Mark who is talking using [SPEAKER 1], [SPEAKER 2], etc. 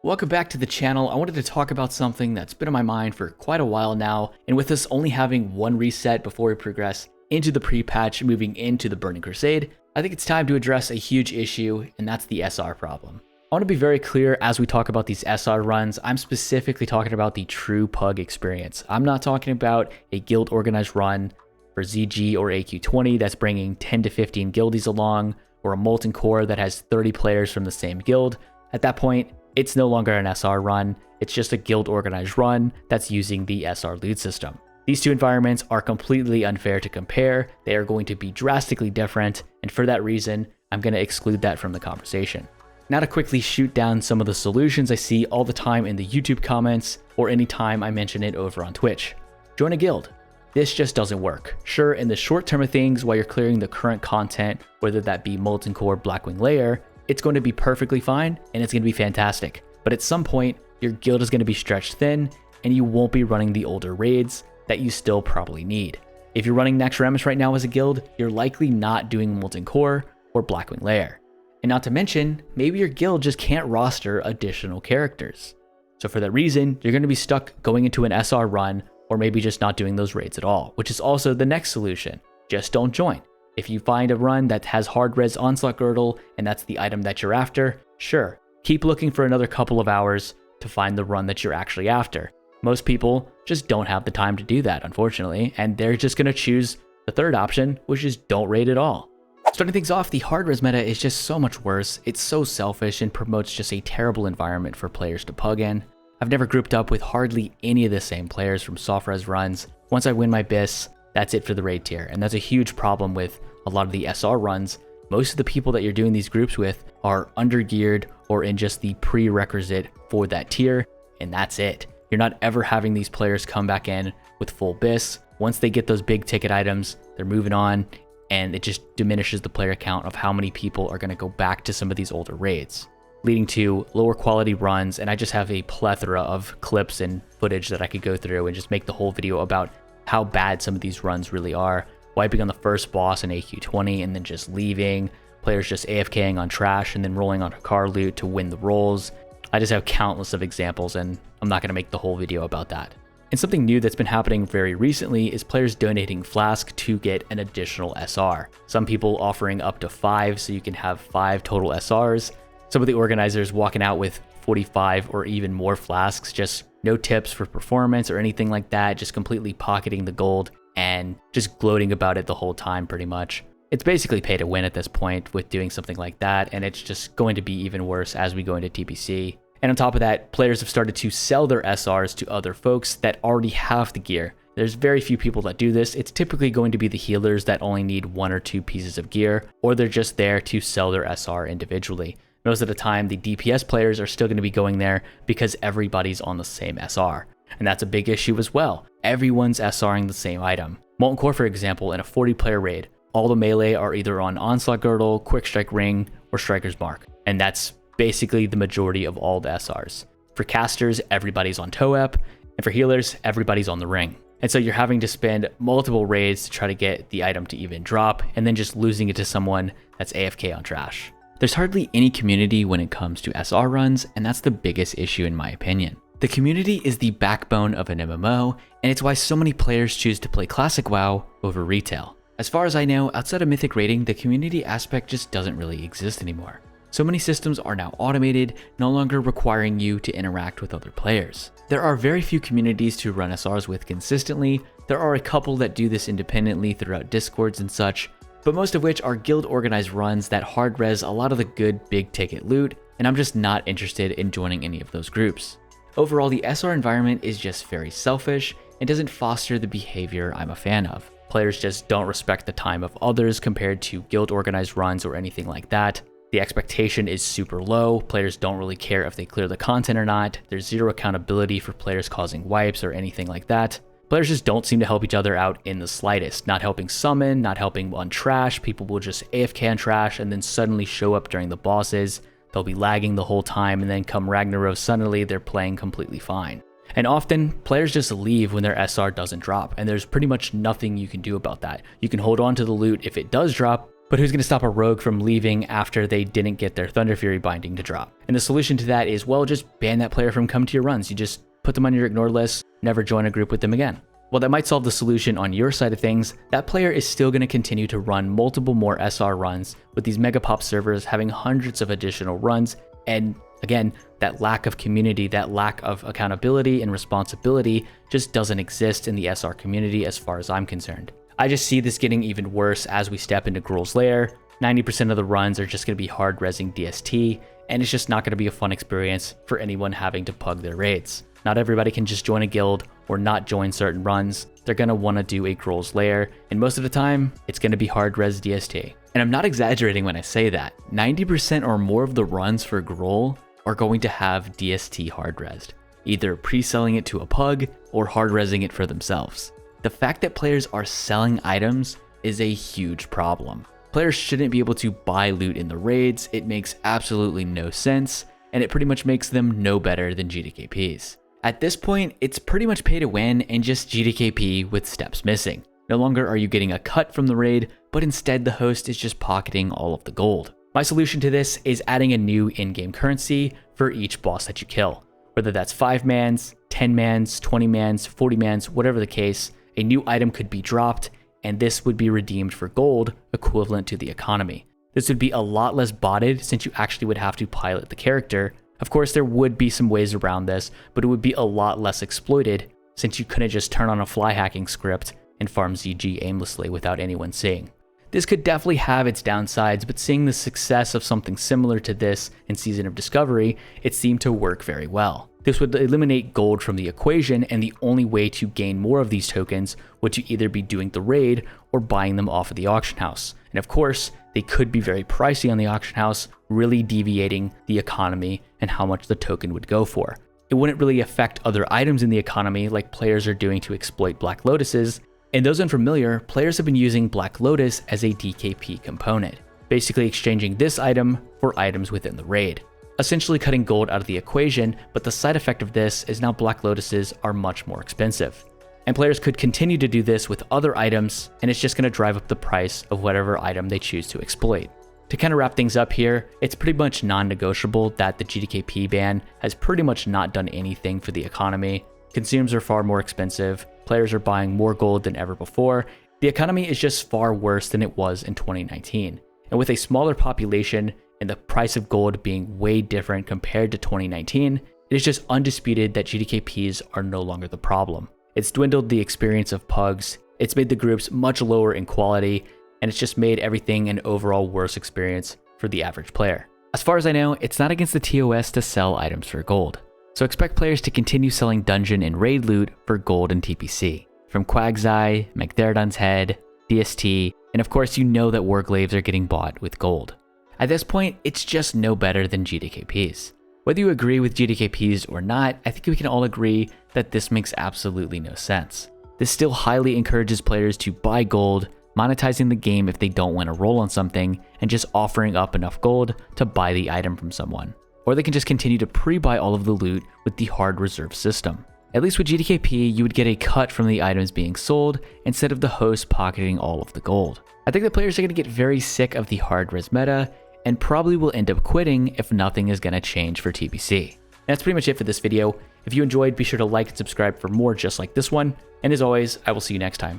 [SPEAKER 1] Welcome back to the channel. I wanted to talk about something that's been on my mind for quite a while now, and with us only having one reset before we progress into the pre-patch moving into the Burning Crusade, I think it's time to address a huge issue, and that's the SR problem. I want to be very clear as we talk about these SR runs, I'm specifically talking about the true pug experience. I'm not talking about a guild organized run for ZG or AQ20 that's bringing 10 to 15 guildies along, or a molten core that has 30 players from the same guild. At that point, it's no longer an SR run, it's just a guild organized run that's using the SR loot system. These two environments are completely unfair to compare, they are going to be drastically different, and for that reason, I'm going to exclude that from the conversation. Now to quickly shoot down some of the solutions I see all the time in the YouTube comments, or anytime I mention it over on Twitch. Join a guild. This just doesn't work. Sure, in the short term of things, while you're clearing the current content, whether that be Molten Core, Blackwing Lair, it's going to be perfectly fine and it's going to be fantastic. But at some point, your guild is going to be stretched thin and you won't be running the older raids that you still probably need. If you're running Naxxramas right now as a guild, you're likely not doing Molten Core or Blackwing Lair. And not to mention, maybe your guild just can't roster additional characters. So for that reason, you're going to be stuck going into an SR run or maybe just not doing those raids at all, which is also the next solution. Just don't join. If you find a run that has hard res onslaught girdle and that's the item that you're after, sure, keep looking for another couple of hours to find the run that you're actually after. Most people just don't have the time to do that, unfortunately, and they're just going to choose the third option, which is don't raid at all. Starting things off, the hard res meta is just so much worse. It's so selfish and promotes just a terrible environment for players to pug in. I've never grouped up with hardly any of the same players from soft res runs. Once I win my BIS, that's it for the raid tier, and that's a huge problem with a lot of the SR runs. Most of the people that you're doing these groups with are undergeared or in just the prerequisite for that tier, and that's it. You're not ever having these players come back in with full BIS. Once they get those big ticket items, they're moving on, and it just diminishes the player count of how many people are going to go back to some of these older raids, leading to lower quality runs. And I just have a plethora of clips and footage that I could go through and just make the whole video about how bad some of these runs really are. Wiping on the first boss in AQ20 and then just leaving, players just AFKing on trash and then rolling on car loot to win the rolls. I just have countless of examples and I'm not going to make the whole video about that. And something new that's been happening very recently is players donating Flask to get an additional SR. Some people offering up to 5 so you can have 5 total SRs. Some of the organizers walking out with 45 or even more flasks, just no tips for performance or anything like that, just completely pocketing the gold and just gloating about it the whole time pretty much. It's basically pay to win at this point with doing something like that, and it's just going to be even worse as we go into TPC. And on top of that, players have started to sell their SRs to other folks that already have the gear. There's very few people that do this. It's typically going to be the healers that only need 1 or 2 pieces of gear, or they're just there to sell their SR individually. Most of the time, the DPS players are still going to be going there because everybody's on the same SR. And that's a big issue as well. Everyone's SRing the same item. Molten Core, for example, in a 40-player raid, all the melee are either on Onslaught Girdle, Quick Strike Ring, or Striker's Mark. And that's basically the majority of all the SRs. For casters, everybody's on Toep, and for healers, everybody's on the Ring. And so you're having to spend multiple raids to try to get the item to even drop, and then just losing it to someone that's AFK on trash. There's hardly any community when it comes to SR runs, and that's the biggest issue in my opinion. The community is the backbone of an MMO, and it's why so many players choose to play Classic WoW over retail. As far as I know, outside of Mythic raiding, the community aspect just doesn't really exist anymore. So many systems are now automated, no longer requiring you to interact with other players. There are very few communities to run SRs with consistently. There are a couple that do this independently throughout Discords and such, but most of which are guild organized runs that hard res a lot of the good big ticket loot, and I'm just not interested in joining any of those groups. Overall, the SR environment is just very selfish and doesn't foster the behavior I'm a fan of. Players just don't respect the time of others compared to guild organized runs or anything like that. The expectation is super low. Players don't really care if they clear the content or not. There's zero accountability for players causing wipes or anything like that. Players just don't seem to help each other out in the slightest. Not helping summon, not helping on trash. People will just AFK on trash and then suddenly show up during the bosses. They'll be lagging the whole time, and then come Ragnaros, suddenly they're playing completely fine. And often, players just leave when their SR doesn't drop, and there's pretty much nothing you can do about that. You can hold on to the loot if it does drop, But who's going to stop a rogue from leaving after they didn't get their Thunder Fury binding to drop? And the solution to that is, well, just ban that player from coming to your runs. You just put them on your ignored list, never join a group with them again. While that might solve the solution on your side of things, that player is still going to continue to run multiple more SR runs, with these Megapop servers having hundreds of additional runs. And again, that lack of community, that lack of accountability and responsibility just doesn't exist in the SR community as far as I'm concerned. I just see this getting even worse as we step into Gruul's Lair. 90% of the runs are just going to be hard rezzing DST, and it's just not going to be a fun experience for anyone having to pug their raids. Not everybody can just join a guild or not join certain runs. They're going to want to do a Gruul's Lair, and most of the time, it's going to be hard res DST. And I'm not exaggerating when I say that. 90% or more of the runs for Gruul are going to have DST hard rezzed, either pre-selling it to a pug or hard rezzing it for themselves. The fact that players are selling items is a huge problem. Players shouldn't be able to buy loot in the raids. It makes absolutely no sense, and it pretty much makes them no better than GDKPs. At this point, it's pretty much pay to win and just GDKP with steps missing. No longer are you getting a cut from the raid, but instead the host is just pocketing all of the gold. My solution to this is adding a new in-game currency for each boss that you kill. Whether that's 5-mans, 10-mans, 20-mans, 40-mans, whatever the case, a new item could be dropped, and this would be redeemed for gold equivalent to the economy. This would be a lot less botted since you actually would have to pilot the character. Of course, there would be some ways around this, but it would be a lot less exploited since you couldn't just turn on a fly hacking script and farm ZG aimlessly without anyone seeing. This could definitely have its downsides, but seeing the success of something similar to this in Season of Discovery, it seemed to work very well. This would eliminate gold from the equation, and the only way to gain more of these tokens would to either be doing the raid or buying them off of the auction house. And of course, they could be very pricey on the auction house, really deviating the economy and how much the token would go for. It wouldn't really affect other items in the economy like players are doing to exploit Black Lotuses. And those unfamiliar, players have been using Black Lotus as a DKP component, basically exchanging this item for items within the raid, essentially cutting gold out of the equation, but the side effect of this is now Black Lotuses are much more expensive. And players could continue to do this with other items, and it's just going to drive up the price of whatever item they choose to exploit. To kind of wrap things up here, it's pretty much non-negotiable that the GDKP ban has pretty much not done anything for the economy. Consumers are far more expensive, players are buying more gold than ever before. The economy is just far worse than it was in 2019. And with a smaller population and the price of gold being way different compared to 2019, it is just undisputed that GDKPs are no longer the problem. It's dwindled the experience of pugs, it's made the groups much lower in quality, and it's just made everything an overall worse experience for the average player. As far as I know, it's not against the TOS to sell items for gold. So expect players to continue selling dungeon and raid loot for gold and TPC. From Quagseye, McDerdon's Head, DST, and of course you know that Warglaives are getting bought with gold. At this point, it's just no better than GDKPs. Whether you agree with GDKPs or not, I think we can all agree that this makes absolutely no sense. This still highly encourages players to buy gold, monetizing the game if they don't want to roll on something, and just offering up enough gold to buy the item from someone. Or they can just continue to pre-buy all of the loot with the hard reserve system. At least with GDKP, you would get a cut from the items being sold instead of the host pocketing all of the gold. I think the players are going to get very sick of the hard res meta and probably will end up quitting if nothing is going to change for TPC. That's pretty much it for this video. If you enjoyed, be sure to like and subscribe for more just like this one. And as always, I will see you next time.